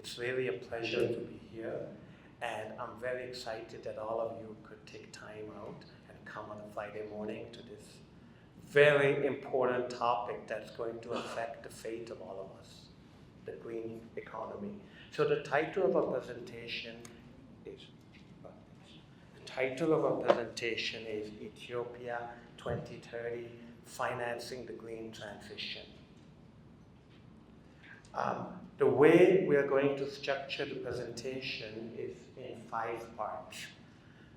It's really a pleasure to be here, and I'm very excited that all of you could take time out and come on a Friday morning to this very important topic that's going to affect the fate of all of us, the green economy. So the title of our presentation is Ethiopia 2030, Financing the Green Transition. The way we are going to structure the presentation is in 5 parts.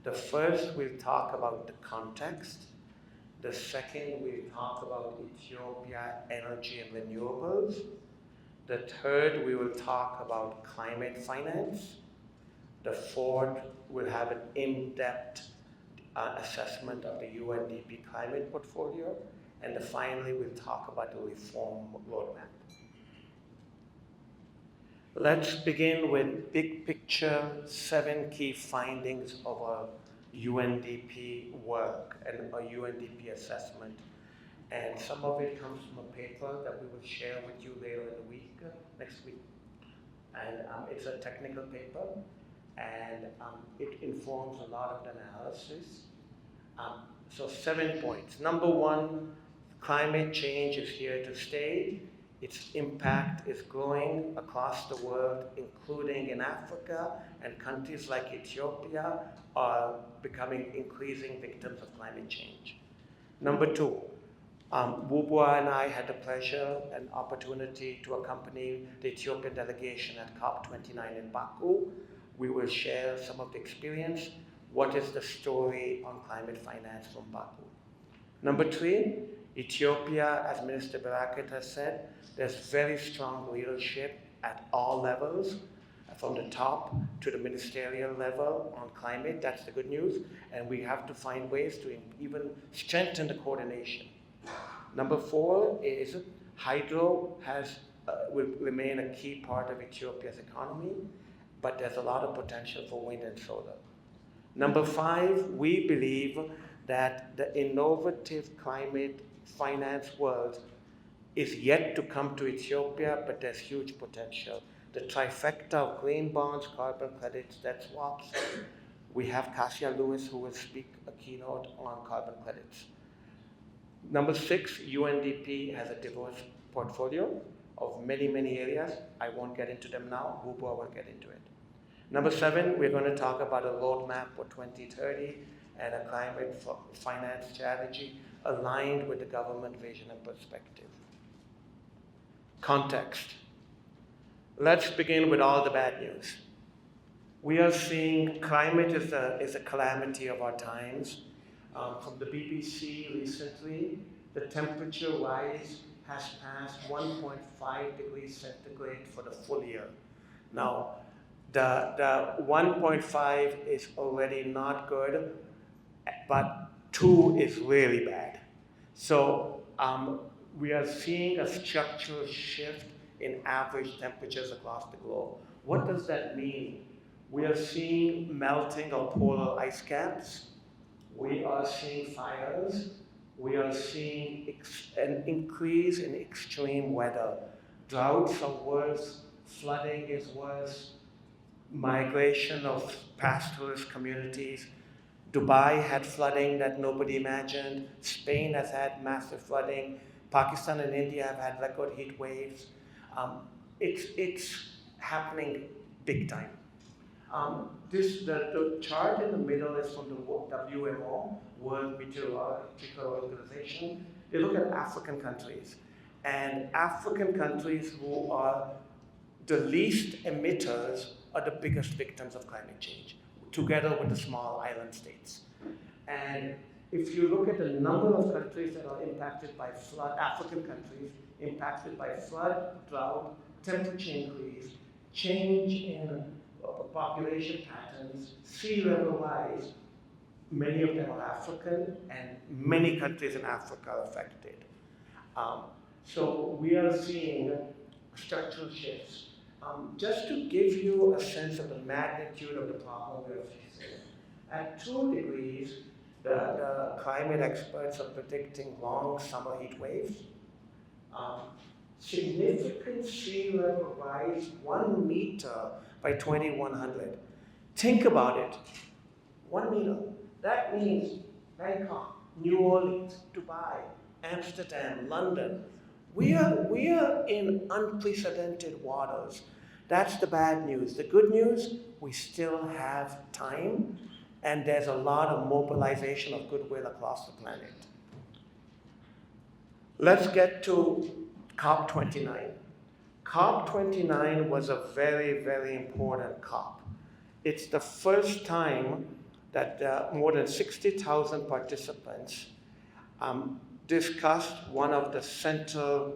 The first, we'll talk about the context. The second, we'll talk about Ethiopia, energy and renewables. The third, we will talk about climate finance. The fourth, we'll have an in-depth assessment of the UNDP climate portfolio. And finally, we'll talk about the reform roadmap. Let's begin with big picture, 7 key findings of our UNDP work and our UNDP assessment. And some of it comes from a paper that we will share with you later in the week, next week. And it's a technical paper, and it informs a lot of the analysis. So 7 points. Number 1, climate change is here to stay. Its impact is growing across the world, including in Africa, and countries like Ethiopia are becoming increasing victims of climate change. Number 2, Wubwa and I had the pleasure and opportunity to accompany the Ethiopian delegation at COP29 in Baku. We will share some of the experience. What is the story on climate finance from Baku? Number 3, Ethiopia, as Minister Barakat has said, there's very strong leadership at all levels, from the top to the ministerial level on climate. That's the good news. And we have to find ways to even strengthen the coordination. Number 4 is hydro will remain a key part of Ethiopia's economy, but there's a lot of potential for wind and solar. Number 5, we believe that the innovative climate finance world is yet to come to Ethiopia, but there's huge potential. The trifecta of green bonds, carbon credits, debt swaps. We have Kasia Lewis, who will speak a keynote on carbon credits. Number 6, UNDP has a diverse portfolio of many, many areas. I won't get into them now. Wubwa will get into it. Number 7, we're going to talk about a roadmap for 2030 and a climate finance strategy aligned with the government vision and perspective. Context. Let's begin with all the bad news. We are seeing climate is a calamity of our times. From the BBC recently, the temperature rise has passed 1.5 degrees centigrade for the full year. Now, the 1.5 is already not good, but 2 is really bad. So we are seeing a structural shift in average temperatures across the globe. What does that mean? We are seeing melting of polar ice caps. We are seeing fires. We are seeing an increase in extreme weather. Droughts are worse, flooding is worse, migration of pastoralist communities. Dubai had flooding that nobody imagined. Spain has had massive flooding. Pakistan and India have had record heat waves. It's happening big time. The chart in the middle is from the WMO, World Meteorological Organization. They look at African countries. And African countries who are the least emitters are the biggest victims of climate change, together with the small island states. And if you look at the number of countries that are impacted by flood, African countries impacted by flood, drought, temperature increase, change in population patterns, sea level rise, many of them are African, and many countries in Africa are affected. So we are seeing structural shifts. Just to give you a sense of the magnitude of the problem we are facing, at 2 degrees, the climate experts are predicting long summer heat waves. significant sea level rise 1 meter by 2100. Think about it. 1 meter. That means Bangkok, New Orleans, Dubai, Amsterdam, London. We are in unprecedented waters. That's the bad news. The good news, we still have time, and there's a lot of mobilization of goodwill across the planet. Let's get to COP29. COP29 was a very, very important COP. It's the first time that more than 60,000 participants discussed one of the central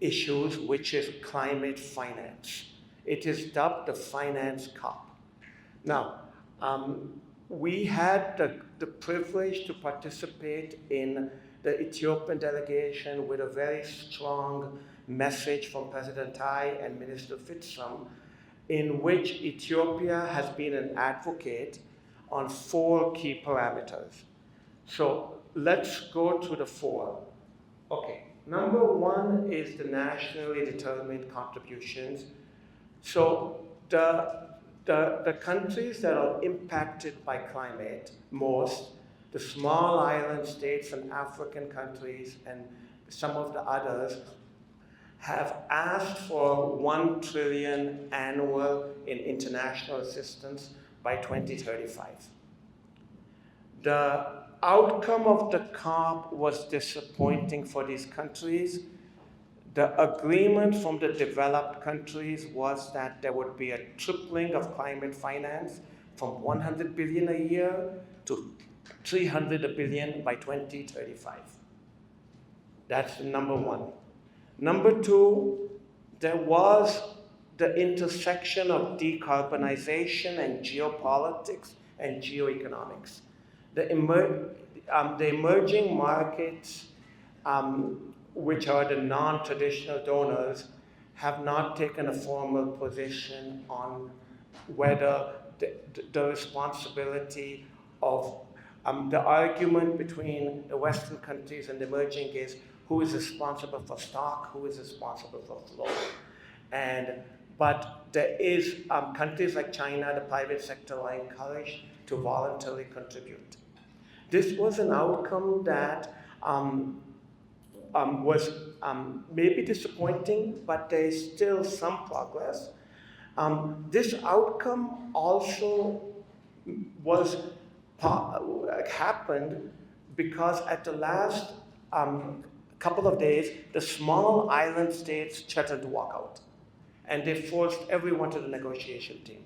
issues, which is climate finance. It is dubbed the Finance COP. Now, we had the privilege to participate in the Ethiopian delegation with a very strong message from President Tai and Minister Fitsum, in which Ethiopia has been an advocate on 4 key parameters. So let's go to the 4. Okay, number 1 is the nationally determined contributions. So the countries that are impacted by climate most, the small island states and African countries and some of the others, have asked for 1 trillion annual in international assistance by 2035. The outcome of the COP was disappointing for these countries. The agreement from the developed countries was that there would be a tripling of climate finance from 100 billion a year to 300 billion by 2035. That's number 1. Number 2, there was the intersection of decarbonization and geopolitics and geoeconomics. The emerging markets, which are the non-traditional donors, have not taken a formal position on whether the responsibility of the argument between the Western countries and the emerging is who is responsible for stock, who is responsible for flow. But there is countries like China, the private sector are encouraged to voluntarily contribute. This was an outcome that was maybe disappointing, but there is still some progress. This outcome also was happened because at the last couple of days, the small island states threatened to walk out, and they forced everyone to the negotiation team.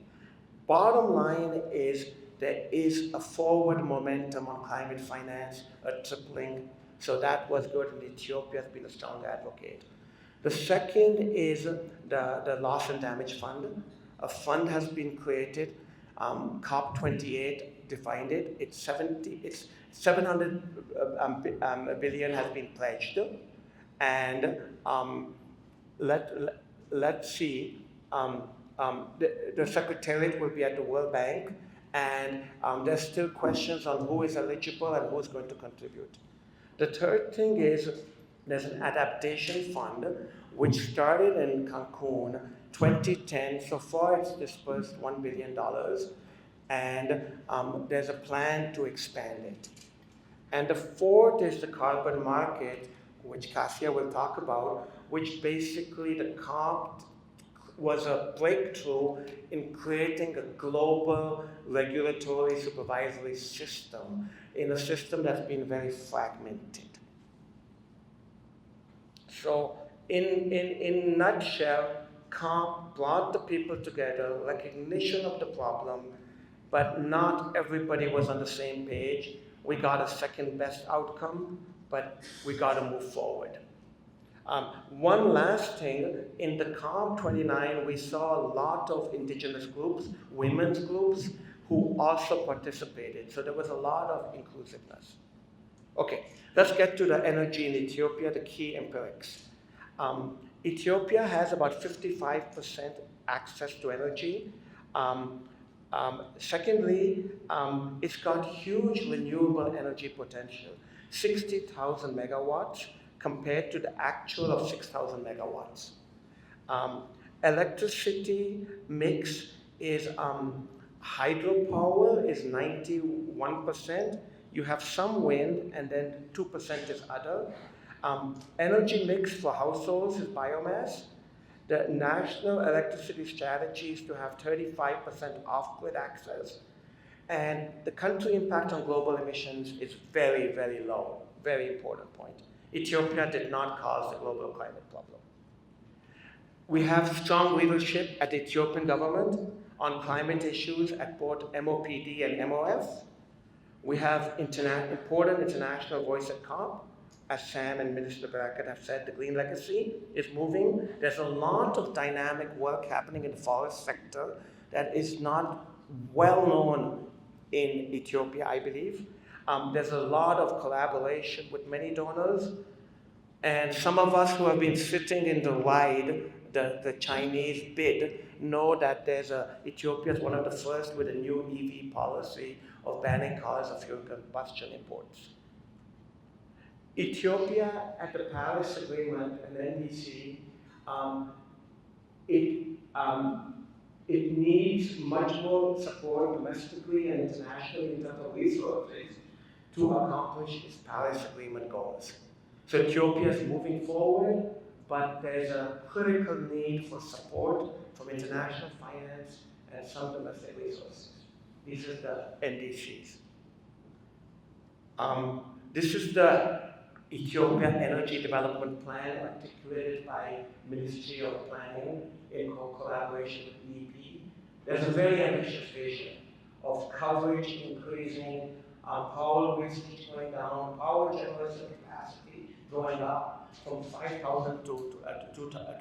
Bottom line is there is a forward momentum on climate finance, a tripling, so that was good, and Ethiopia has been a strong advocate. The second is the loss and damage fund. A fund has been created. COP28 defined it. It's 700 billion has been pledged, and let's see. The secretariat will be at the World Bank, and there's still questions on who is eligible and who's going to contribute. The third thing is there's an adaptation fund which started in Cancun 2010. So far it's dispersed $1 billion, and there's a plan to expand it. And the fourth is the carbon market, which Cassia will talk about, which basically the COP was a breakthrough in creating a global regulatory supervisory system in a system that's been very fragmented. So in nutshell, COP brought the people together, recognition of the problem, but not everybody was on the same page. We got a second best outcome, but we got to move forward. One last thing, in the COP29, we saw a lot of indigenous groups, women's groups, who also participated. So there was a lot of inclusiveness. Okay, let's get to the energy in Ethiopia, the key empirics. Ethiopia has about 55% access to energy. Secondly, it's got huge renewable energy potential, 60,000 megawatts. compared to the actual of 6,000 megawatts. Electricity mix is hydropower is 91%. You have some wind, and then 2% is other. Energy mix for households is biomass. The national electricity strategy is to have 35% off-grid access. And the country impact on global emissions is very, very low. Very important point. Ethiopia did not cause the global climate problem. We have strong leadership at the Ethiopian government on climate issues at both MOPD and MOF. We have important international voice at COP. As Sam and Minister Barakat have said, the green legacy is moving. There's a lot of dynamic work happening in the forest sector that is not well known in Ethiopia, I believe. There's a lot of collaboration with many donors. And some of us who have been sitting in the ride, the Chinese bid, know that Ethiopia is one of the first with a new EV policy of banning cars of fuel combustion imports. Ethiopia, at the Paris Agreement and NDC, it needs much more support domestically and internationally in terms of resources to accomplish its Paris Agreement goals. So Ethiopia is moving forward, but there's a critical need for support from international finance and some domestic resources. These are the NDCs. This is the Ethiopia Energy Development Plan articulated by Ministry of Planning in collaboration with UNDP. There's a very ambitious vision of coverage increasing, power usage going down, power generation capacity going up from 5,000 to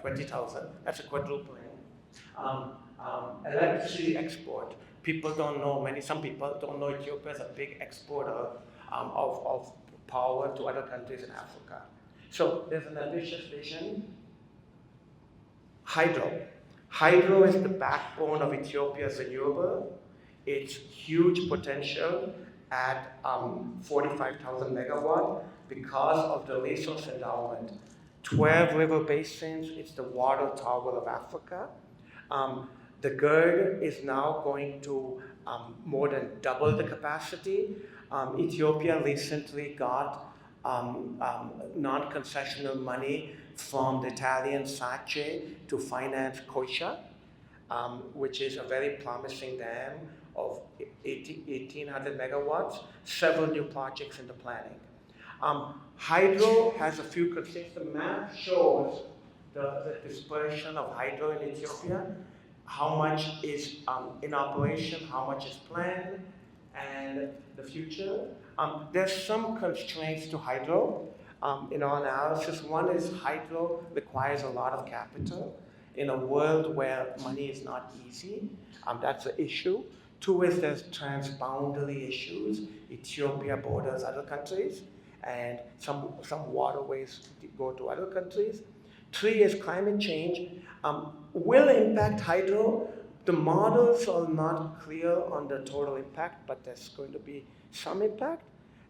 20,000. That's a quadrupling. Electricity export. People don't know, some people don't know Ethiopia is a big exporter of power to other countries in Africa. So there's an ambitious vision. Hydro. Hydro is the backbone of Ethiopia's renewable. It's huge potential at 45,000 megawatt because of the resource endowment. 12 river basins, it's the water tower of Africa. The GERD is now going to more than double the capacity. Ethiopia recently got non-concessional money from the Italian SACE to finance Koisha, which is a very promising dam of 1,800 megawatts, several new projects in the planning. Hydro has a few constraints. The map shows the dispersion of hydro in Ethiopia, how much is in operation, how much is planned, and the future. There's some constraints to hydro in our analysis. One is hydro requires a lot of capital in a world where money is not easy. That's an issue. Two is there's transboundary issues. Ethiopia borders other countries, and some waterways go to other countries. Three is climate change will impact hydro. The models are not clear on the total impact, but there's going to be some impact.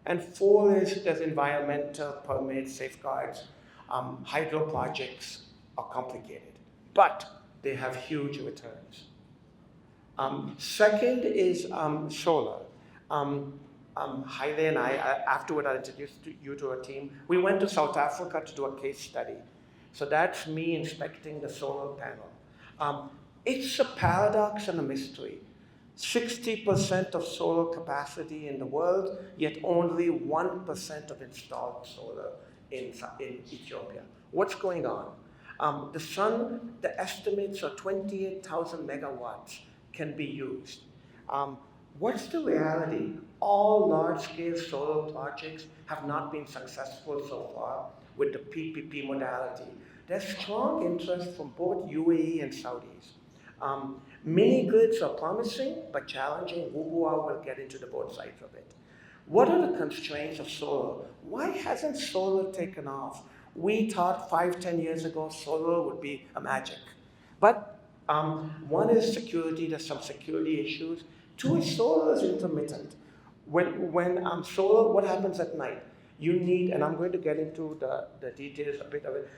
And four is there's environmental permits, safeguards. Hydro projects are complicated, but they have huge returns. Second is solar. Haile and I, afterward I introduced you to a team. We went to South Africa to do a case study. So that's me inspecting the solar panel. It's a paradox and a mystery. 60% of solar capacity in the world, yet only 1% of installed solar in Ethiopia. What's going on? The sun, the estimates are 28,000 megawatts can be used. What's the reality? All large-scale solar projects have not been successful so far with the PPP modality. There's strong interest from both UAE and Saudis. Mini grids are promising, but challenging. Wubua will get into the both sides of it. What are the constraints of solar? Why hasn't solar taken off? We thought 5-10 years ago solar would be a magic. But one is security, there's some security issues. Two is solar is intermittent. When solar, what happens at night? you need, and I'm going to get into the details a bit of it,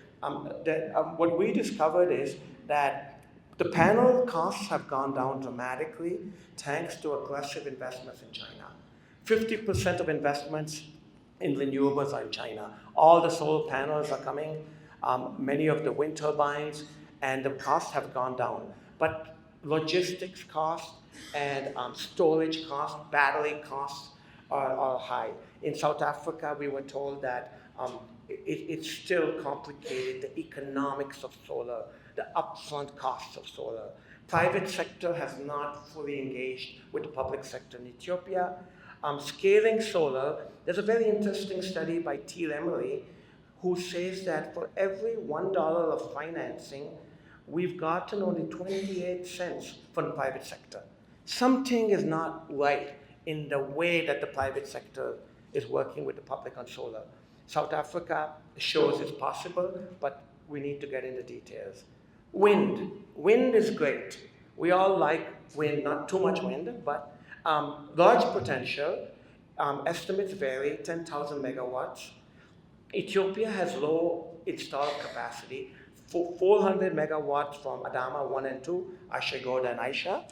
what we discovered is that the panel costs have gone down dramatically thanks to aggressive investments in China. 50% of investments in renewables are in China. All the solar panels are coming, many of the wind turbines, and the costs have gone down. But logistics costs and storage costs, battery costs are high. In South Africa, we were told that it's still complicated, the economics of solar, the upfront costs of solar. Private sector has not fully engaged with the public sector in Ethiopia. Scaling solar, there's a very interesting study by T. Lemery who says that for every $1 of financing, we've gotten only 28 cents from the private sector. Something is not right in the way that the private sector is working with the public on solar. South Africa shows it's possible, but we need to get into details. Wind. Wind is great. We all like wind, not too much wind, but large potential. Estimates vary, 10,000 megawatts. Ethiopia has low installed capacity, 400 megawatts from Adama 1 and 2, Ashagoda and Aisha.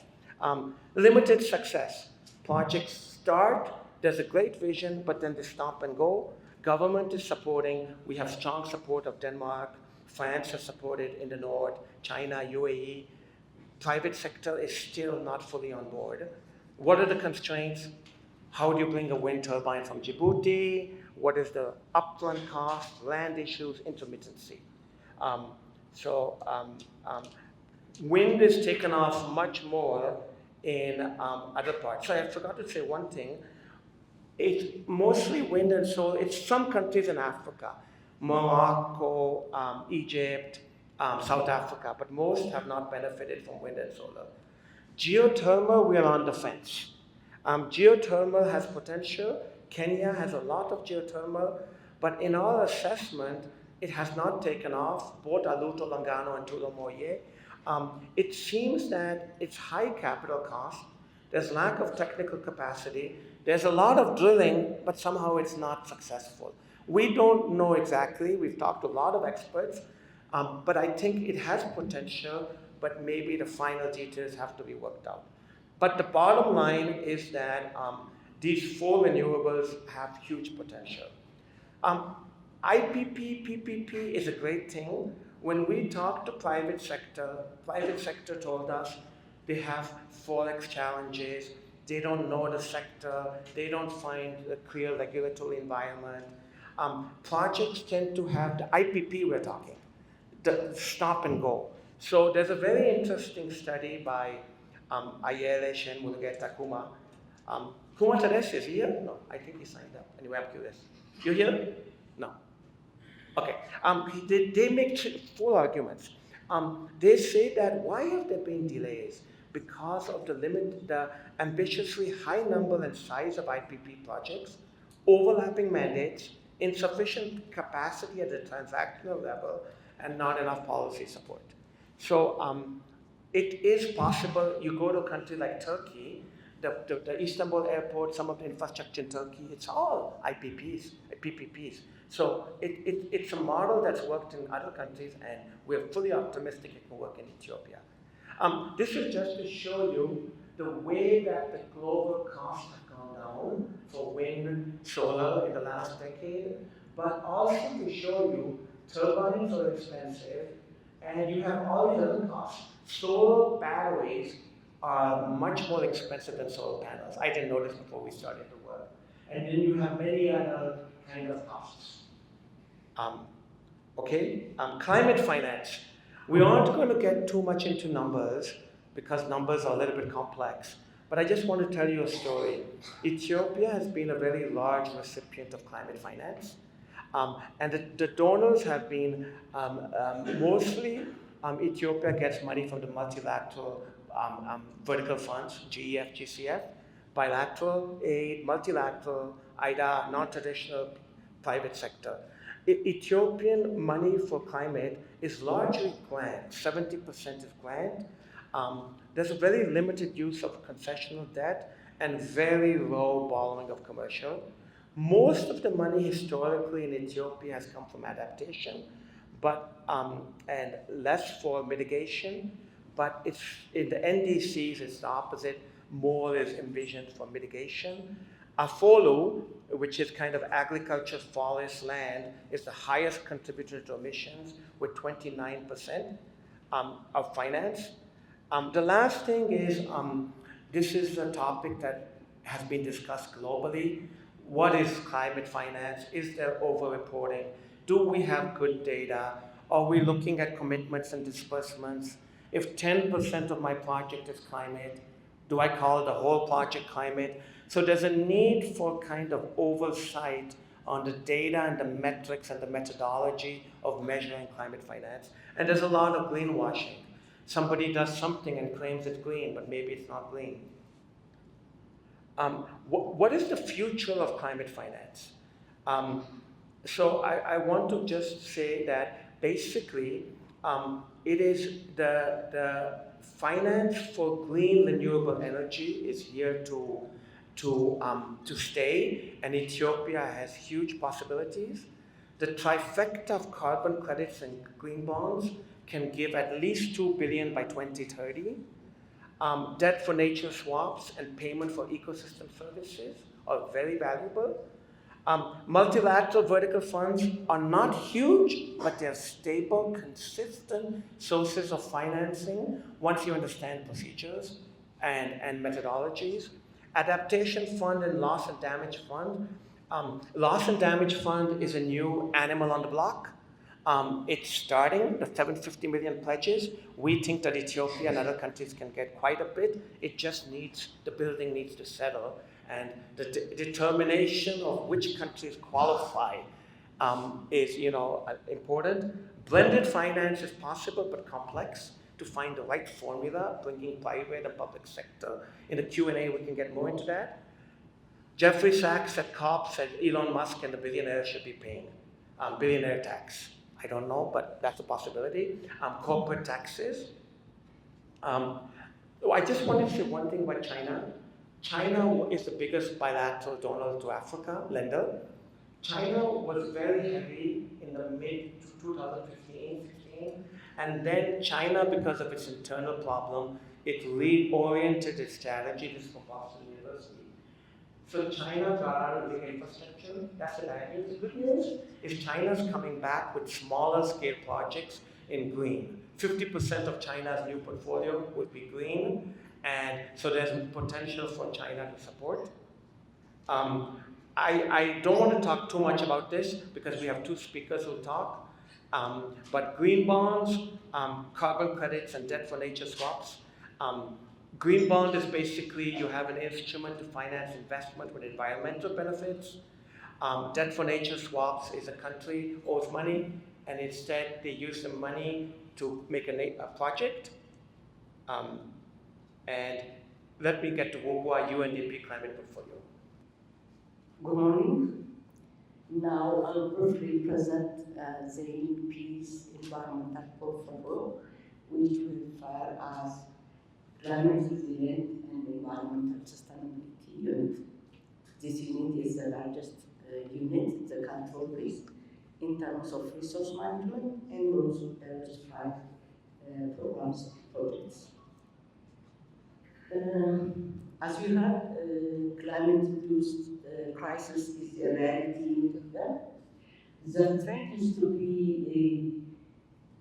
Limited success. Projects start, there's a great vision, but then they stop and go. Government is supporting, we have strong support of Denmark, France has supported in the north, China, UAE. Private sector is still not fully on board. What are the constraints? How do you bring a wind turbine from Djibouti? What is the upfront cost, land issues, intermittency? Wind is taken off much more in other parts. So I forgot to say one thing. It's mostly wind and solar. It's some countries in Africa, Morocco, Egypt, South Africa, but most have not benefited from wind and solar. Geothermal, we are on the fence. Geothermal has potential. Kenya has a lot of geothermal, but in our assessment, it has not taken off, both Aluto Longano and Tulomoye. It seems that it's high capital cost, there's lack of technical capacity, there's a lot of drilling, but somehow it's not successful. We don't know exactly, we've talked to a lot of experts, but I think it has potential, but maybe the final details have to be worked out. But the bottom line is that these four renewables have huge potential. IPP, PPP is a great thing. When we talked to private sector told us they have forex challenges, they don't know the sector, they don't find a clear regulatory environment. Projects tend to have the IPP we're talking, the stop and go. So there's a very interesting study by Ayele Shen Mulugeta Kuma. Kuma Teres is here? No, I think he signed up. Anyway, I'm curious. You here? No. Okay. They make four arguments. They say that why have there been delays? Because of the ambitiously high number and size of IPP projects, overlapping mandates, insufficient capacity at the transactional level, and not enough policy support. So it is possible, you go to a country like Turkey, the Istanbul airport, some of the infrastructure in Turkey, it's all IPPs, PPPs. So it's a model that's worked in other countries, and we're fully optimistic it can work in Ethiopia. This is just to show you the way that the global costs have gone down for wind, solar in the last decade, but also to show you turbines are expensive, and you have all these other costs. Solar batteries are much more expensive than solar panels. I didn't notice before we started the work. And then you have many other kind of costs. Climate finance. We aren't going to get too much into numbers because numbers are a little bit complex. But I just want to tell you a story. Ethiopia has been a very large recipient of climate finance. And the donors have been mostly Ethiopia gets money from the multilateral vertical funds, GEF, GCF, bilateral aid, multilateral, IDA, non-traditional private sector. Ethiopian money for climate is largely grant, 70% is grant. There's a very limited use of concessional debt and very low borrowing of commercial. Most of the money historically in Ethiopia has come from adaptation, but and less for mitigation. But it's in the NDCs, it's the opposite. More is envisioned for mitigation. Afolu, which is kind of agriculture, forest, land, is the highest contributor to emissions with 29% of finance. The last thing is this is a topic that has been discussed globally. What is climate finance? Is there over-reporting? Do we have good data? Are we looking at commitments and disbursements? If 10% of my project is climate, do I call the whole project climate? So there's a need for kind of oversight on the data and the metrics and the methodology of measuring climate finance. And there's a lot of greenwashing. Somebody does something and claims it's green, but maybe it's not green. What is the future of climate finance? Um, so I want to just say that basically it is the finance for green renewable energy is here to stay, and Ethiopia has huge possibilities. The trifecta of carbon credits and green bonds can give at least 2 billion by 2030. Debt for nature swaps and payment for ecosystem services are very valuable. Multilateral vertical funds are not huge, but they're stable, consistent sources of financing once you understand procedures and methodologies. Adaptation fund and loss and damage fund. Loss and damage fund is a new animal on the block. It's starting, the 750 million pledges. We think that Ethiopia and other countries can get quite a bit. It just needs, the building needs to settle. And the determination of which countries qualify is, important. Blended finance is possible but complex to find the right formula, bringing private and public sector. In the Q&A, we can get more into that. Jeffrey Sachs at COP said Elon Musk and the billionaires should be paying billionaire tax. I don't know, but that's a possibility. Corporate taxes. I just wanted to say one thing about China. China is the biggest bilateral donor to Africa, lender. China was very heavy in the mid 2015, 16, and then China, because of its internal problem, it reoriented its strategy. This is from Boston University. So China got out of the infrastructure. That's the bad news. The good news is China's coming back with smaller scale projects in green. 50% of China's new portfolio would be green, and so there's potential for China to support. I don't want to talk too much about this because we have two speakers who talk. But green bonds, carbon credits, and debt for nature swaps. Green bond is basically you have an instrument to finance investment with environmental benefits. Debt for nature swaps is a country owes money, and instead they use the money to make a project. And let me get to Wogwa UNDP climate portfolio. Good morning. Now I'll briefly present the UNDP's environmental portfolio, which we refer as Climate Resilient and Environmental Sustainability Unit. This unit is the largest unit the country plays in terms of resource management and also diversified programs projects. As you heard, climate-induced crisis is a reality in Ethiopia. The trend used to be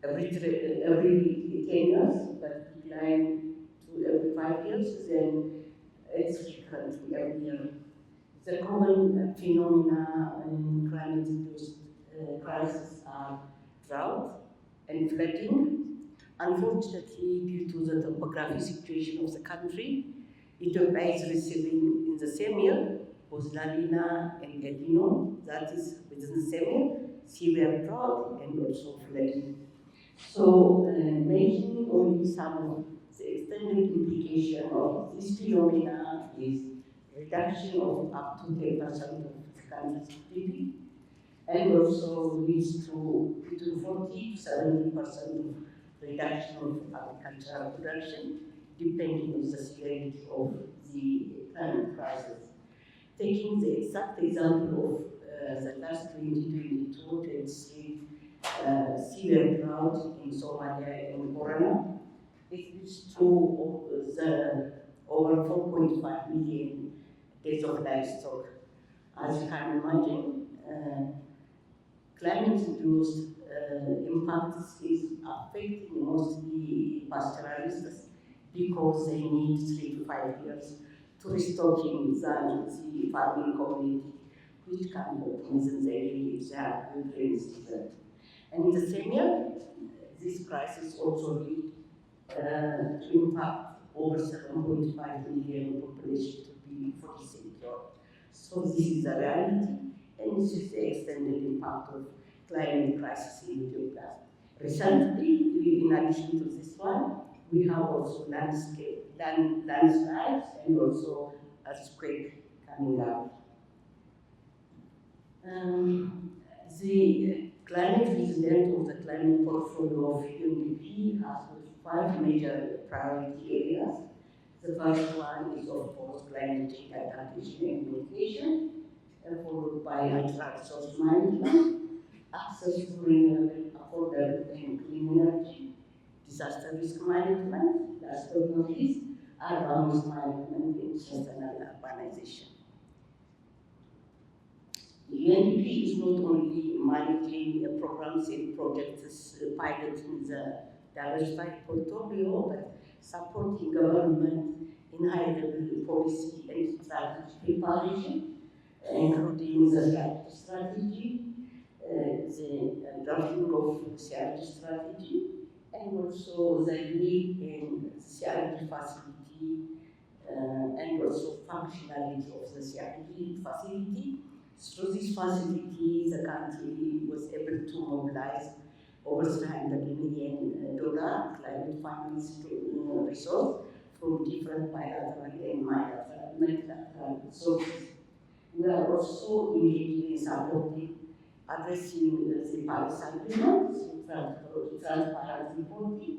every 10 years, but decline to every 5 years, then it's frequent every year. The common phenomena in climate-induced crisis are drought and flooding. Unfortunately, due to the topographic situation of the country, Ethiopia is receiving in the same year both La Nina and El Nino, that is within the same year, severe drought and also flooding. So, mentioning only some of the extended implication of this phenomena is reduction of up to 10% of the country's GDP, and also leads to between 40 to 70% of reduction of agricultural production, depending on the severity of the climate crisis. Taking the exact example of the last 2022-23 severe drought in Somalia and Borno, it is true of the over 4.5 million deaths of livestock. As you can imagine, climate-induced impacts is affecting mostly pastoralists because they need 3 to 5 years to restocking the farming community, which can happen if they have good rainy season. And in the same year, this crisis also lead to impact over 7.5 million population to be food secure. So this is the reality, and this is the extended impact of climate crisis in Ethiopia. Recently, in addition to this one, we have also landslides and also earthquake coming up. The climate resilience of the climate portfolio of UNDP has 5 major priority areas. The first one is, of course, climate change adaptation and mitigation, followed by natural resource management, access to renewable, affordable, and clean energy, disaster risk management, last but not least, urban waste management and sustainable urbanization. UNDP is not only managing programs and projects piloting the diversified portfolio, but supporting government in high-level policy and strategy preparation, including the strategy, the drafting of CRG strategy, and also the lead in CRG facility, and also functionality of the CRG facility. Through this facility, the country was able to mobilize over $300 million climate finance resource from different bilateral and multilateral sources. We are also engaging in supporting addressing the Paris Agreement, transparent reporting,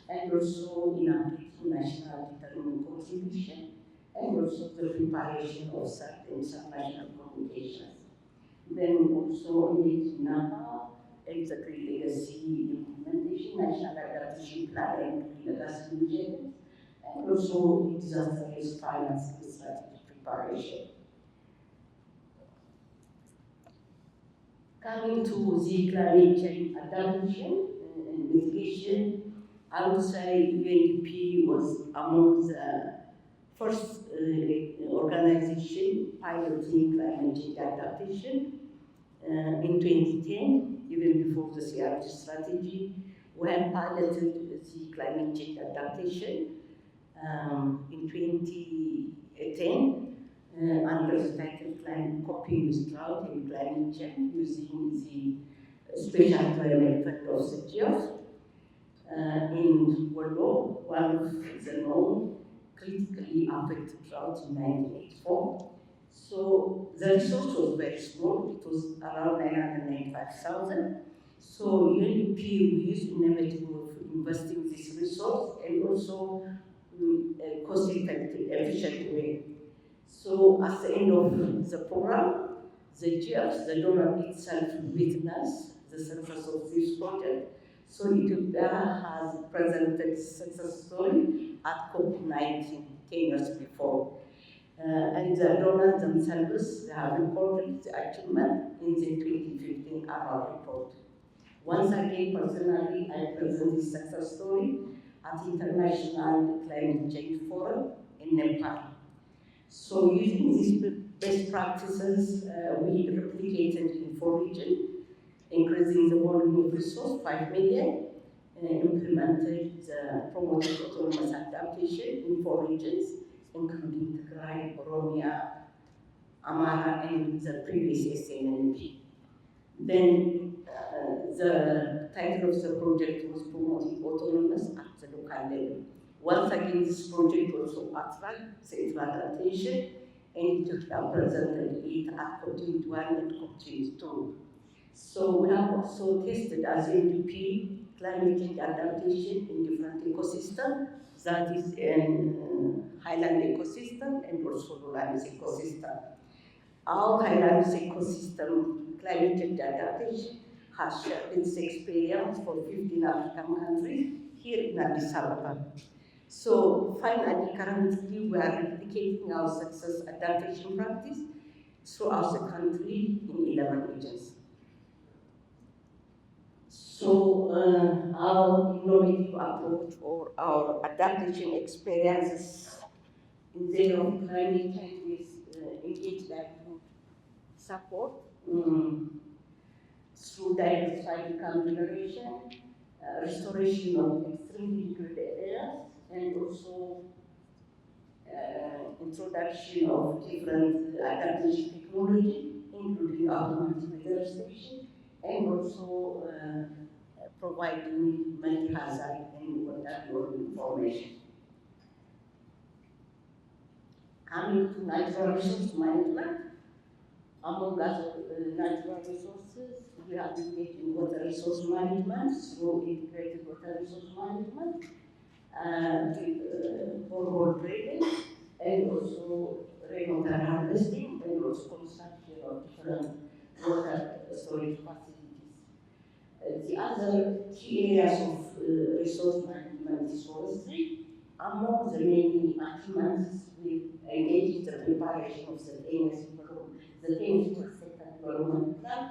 and also in updating national determined contribution, and also the preparation of certain international communications. Then also engage in NAPA and the Green Legacy implementation, National Adaptation Plan and Green Legacy initiatives, and also disaster risk finance strategy preparation. Coming to the climate change adaptation and mitigation, I would say UNDP was among the first organization piloting climate change adaptation. In 2010, even before the CRG strategy, we had piloted the climate change adaptation in 2010 under the title Climate Coping with Drought and Climate Change using the Special Climate Fund of the GEOF. In World, one of the known critically affected droughts in 1984. So the resource was very small, it was around 995,000. So UNDP used innovative of investing this resource and also cost-effective, efficient way. So at the end of the program, the GFs, the donor itself, witnessed the success of this project. So Ethiopia has presented success story at COP19 10 years before. And the donors themselves have recorded the achievement in the 2015 annual report. Once again, personally, I present this success story at International Climate Change Forum in Nepal. So using these best practices, we replicated in 4 regions, increasing the volume of resource 5 million, implemented the promoted autonomous adaptation in 4 regions, including Tigray, Oromia, Amara, and the previous SNNP. Then the title of the project was promoting autonomous at the local level. Once again, this project also attracted central attention, and Ethiopia presented it at COP21 and COP22. So we have also tested as UNDP climate change adaptation in different ecosystems, that is in highland ecosystem and also lowlands ecosystem. Our highlands ecosystem climate change adaptation has shared its experience for 15 African countries here in Addis Ababa. So finally, currently, we are replicating our success adaptation practice throughout the country in 11 regions. So our innovative approach or our adaptation experiences in the area of climate change is engage livelihood support through diversified income generation, restoration of extremely degraded areas, and also introduction of different adaptation technology, including automatic weather station, and also providing multi-hazard and water information. Coming to natural resource management, among other natural resources, we have engaged in water resource management through integrated water resource management, with borehole drilling, and also rainwater harvesting, and also construction of different water storage facilities. The other key areas of resource management is forestry. Among the many achievements, we engage in the preparation of the famous sector development plan,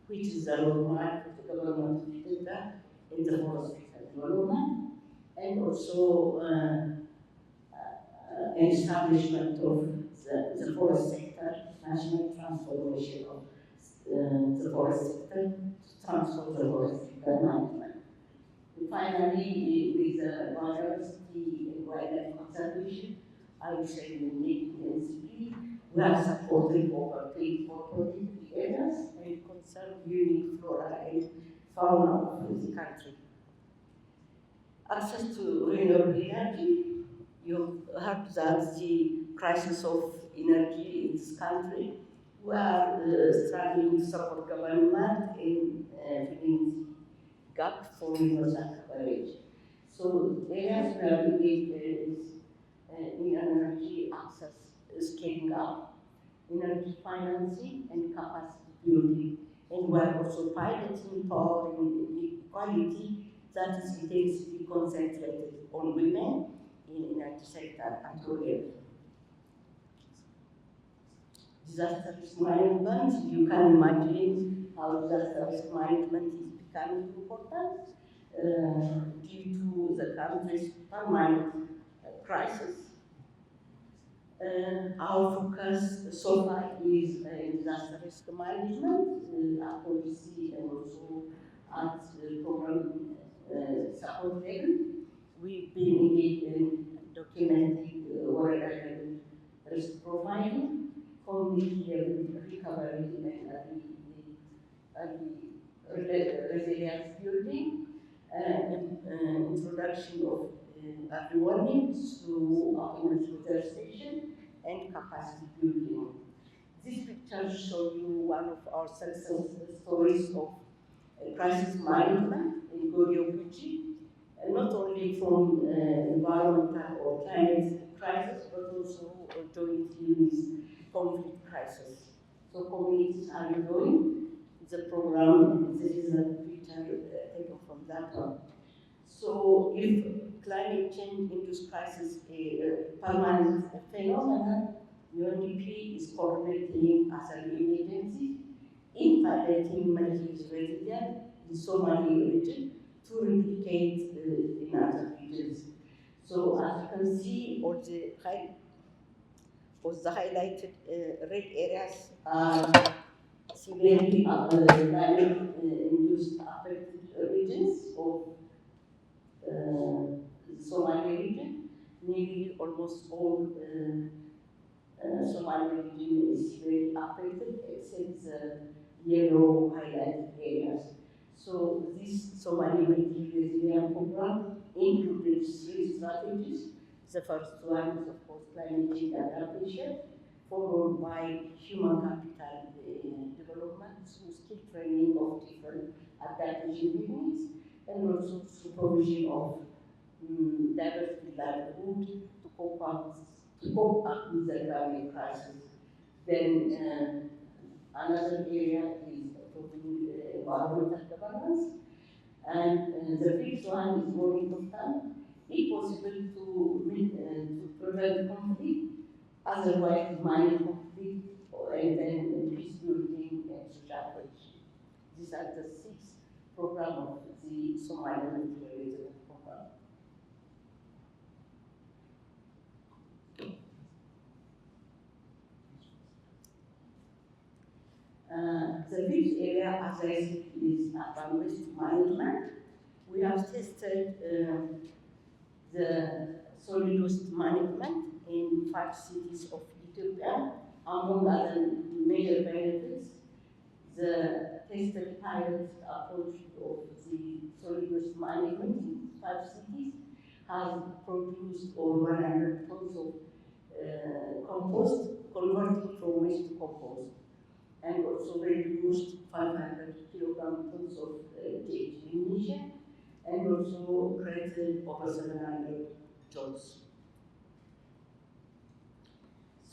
which is the roadmap for the government of Ethiopia in the forest sector development, and also establishment of the forest sector, national transformation of the forest sector, to transform the forest sector management. And finally, with biodiversity and wildlife conservation, I would say we need NCP. We have supported over 24 protected areas and conserved unique flora and fauna of the country. Access to renewable energy. You heard that the crisis of energy in this country. We are struggling to support government in filling the gap for universal coverage. So areas where we need is in energy access, scaling up, energy financing, and capacity building. And we are also piloting power inequality that is intensely concentrated on women in energy sector at all levels. Disaster risk management, you can imagine how disaster risk management is becoming important due to the country's permanent crisis. Our focus so far is in disaster risk management, at policy and also at program support level. We've been engaged in documenting water risk profiling, community level recovery, and resilience building, introduction of early warnings through autonomous weather station, and capacity building. This picture shows you one of our success stories of crisis management in Goryobuchi, not only from environmental or climate crisis, but also jointly with conflict crisis. So communities are enjoying the program. This is a picture taken from that one. So if climate change induced crisis a permanent phenomenon, UNDP is coordinating as an agency in piloting management resilience in Somali region to replicate in other regions. So as you can see, all the highlighted red areas are severely climate-induced affected regions of the Somali region. Nearly almost all Somali region is severely affected except the yellow highlighted areas. So this Somali region resilience program includes three strategies. The first one is of course climate change adaptation, followed by human capital development through skill training of different adaptation techniques, and also through provision of diverse livelihood to cope up with the climate crisis. Then another area is improving environmental governance. And the fifth one is more important, if possible to prevent conflict, otherwise minor conflict, and then peace building and social cohesion. These are the six programs of the Somaliland Integrated Program. The fifth area, as I said, is urban waste management. We have tested the solid waste management in 5 cities of Ethiopia. Among other major benefits, the tested pilot approach of the solid waste management in 5 cities has produced over 100 tons of compost, converting from waste to compost, and also reduced 500 kilograms of GHG emission, and also created over 700 jobs.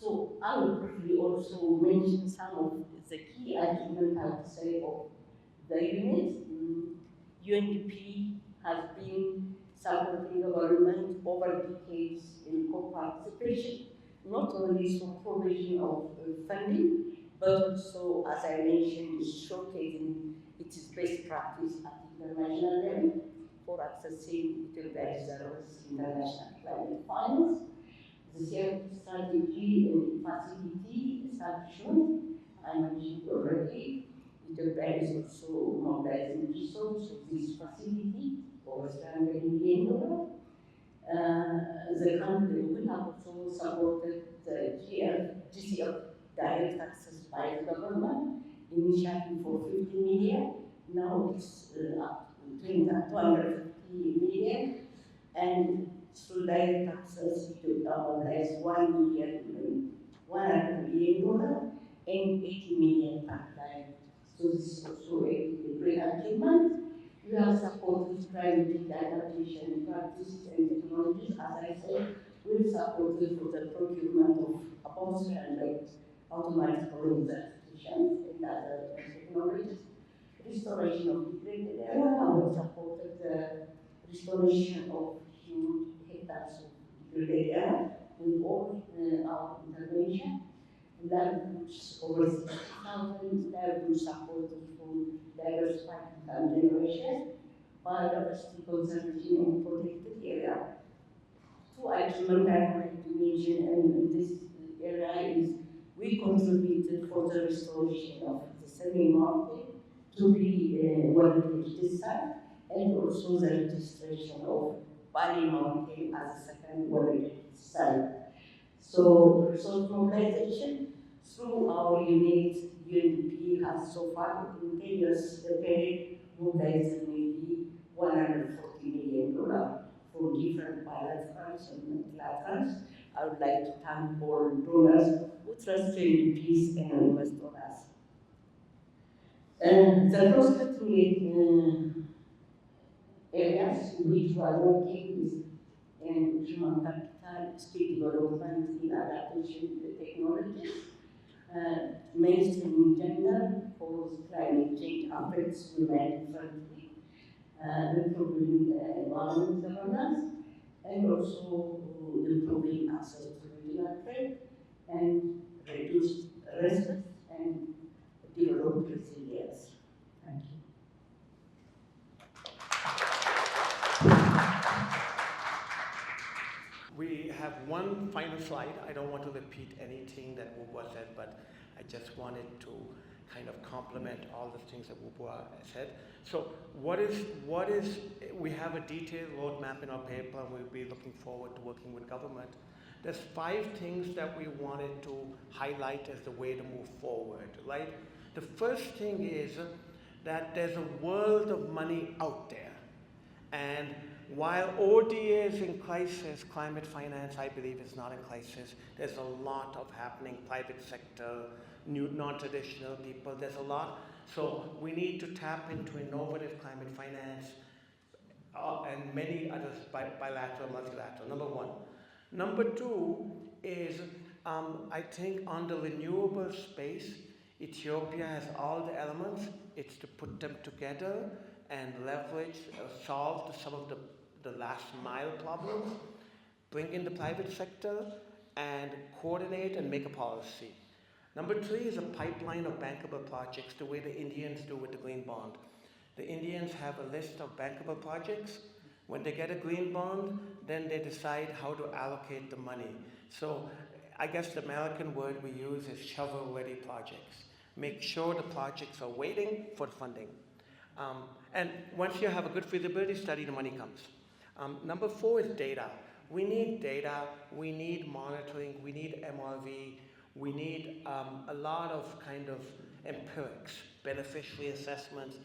So I will briefly also mention some of the key achievements, I would say, of the unit. UNDP has been supporting government over decades in co-participation, not only through provision of funding, but also, as I mentioned, showcasing its best practice at international level for accessing Ethiopia's international climate finance. The strategy and facility establishment, I mentioned already. Ethiopia is also mobilizing resources to this facility, over $300 million. The country will have also supported the GCF direct access by the government, initially for 50 million. Now it's up to 250 million, and through direct access to mobilize $1 million, $100 million and 80 million pipeline. So this is also a great achievement. We have supported climate adaptation practices and technologies. As I said, we've supported for the procurement of about 300 automatic road certifications and other technologies. Restoration of degraded area, we supported the restoration of huge hectares of degraded area with all our intervention. Livelihoods over 60,000 livelihoods supported from diversified income generation, biodiversity conservation and protected area. Two achievements I would like to mention in this area is we contributed for the restoration of the semi-mountain to be World Heritage Site, and also the registration of Bali Mountain as a second World Heritage Site. So resource mobilization through our unit, UNDP has so far in 10 years period mobilized nearly $140 million for different bilaterals and multilaterals. I would like to thank all donors who trust UNDPs and invest on us. The cross-cutting areas which we are working with in human capital, skill development in adaptation technologies, mainstreaming gender, because climate change affects women differently, improving environment governance, and also improving access to regional trade, and reduce risk and develop resilience. Thank you. We have one final slide. I don't want to repeat anything that Wubwa said, but I just wanted to kind of complement all the things that Wubwa said. So we have a detailed roadmap in our paper, and we'll be looking forward to working with government. There's 5 things that we wanted to highlight as the way to move forward, right? The first thing is that there's a world of money out there. And while ODA is in crisis, climate finance, I believe, is not in crisis. There's a lot of happening, private sector, new non-traditional people, there's a lot. So we need to tap into innovative climate finance and many others, bilateral, multilateral, number one. Number two is I think on the renewable space, Ethiopia has all the elements. It's to put them together and leverage, solve some of the last mile problems, bring in the private sector, and coordinate and make a policy. Number three is a pipeline of bankable projects, the way the Indians do with the green bond. The Indians have a list of bankable projects. When they get a green bond, then they decide how to allocate the money. So I guess the American word we use is shovel-ready projects. Make sure the projects are waiting for funding. And once you have a good feasibility study, the money comes. Number four is data. We need data, we need monitoring, we need MRV, we need a lot of kind of empirics, beneficiary assessments,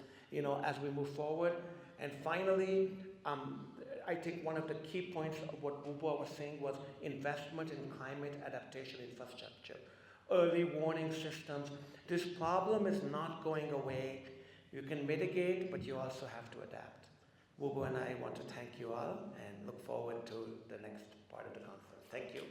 as we move forward. And finally, I think one of the key points of what Buba was saying was investment in climate adaptation infrastructure, early warning systems. This problem is not going away. You can mitigate, but you also have to adapt. Buba and I want to thank you all and look forward to the next part of the conference. Thank you.